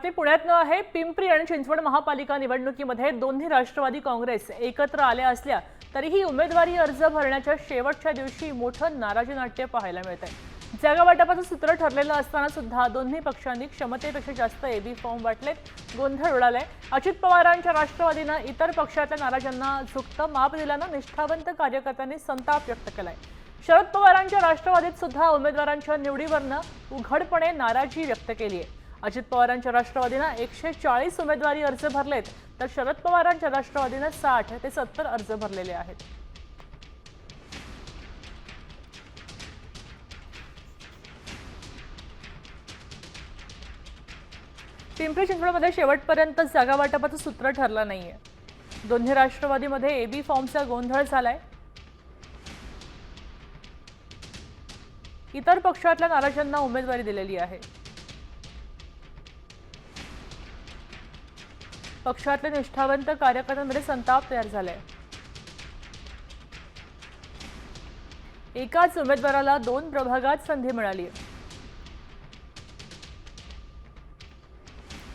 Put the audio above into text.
बातमी पुण्यातनं आहे। पिंपरी आणि चिंचवड महापालिका निवडणुकीमध्ये दोन्ही राष्ट्रवादी काँग्रेस एकत्र आल्या असल्या तरीही उमेदवारी अर्ज भरण्याच्या शेवटच्या दिवशी मोठं नाराजी नाट्य पाहायला मिळतंय। जागा वाटपाचं सूत्र ठरलेलं असताना सुद्धा दोन्ही पक्षांनी क्षमतेपेक्षा जास्त एबी फॉर्म वाटलेत, गोंधळ उडालाय। अजित पवारांच्या राष्ट्रवादीनं इतर पक्षातल्या नाराजांना झुकतं माप दिल्यानं निष्ठावंत कार्यकर्त्यांनी संताप व्यक्त केलाय। शरद पवारांच्या राष्ट्रवादीत सुद्धा उमेदवारांच्या निवडीवरनं उघडपणे नाराजी व्यक्त केली आहे। अजित पवारांच्या राष्ट्रवादीनं 140 उमेदवारी अर्ज भरलेत, तर शरद पवारांच्या राष्ट्रवादीनं 60 ते 70 अर्ज भरलेले आहेत। पिंपरी चिंचवडमध्ये शेवटपर्यंत जागा वाटपाचं सूत्र ठरलं नाहीये। दोन्ही राष्ट्रवादीमध्ये एबी फॉर्मचा गोंधळ झालाय। इतर पक्षातल्या नाराजांना उमेदवारी दिलेली आहे। पक्षातले निष्ठावंत कार्यकर्त्यांमध्ये संताप तयार झालाय। एकाच उमेदवाराला 2 प्रभागात संधी मिळाली आहे।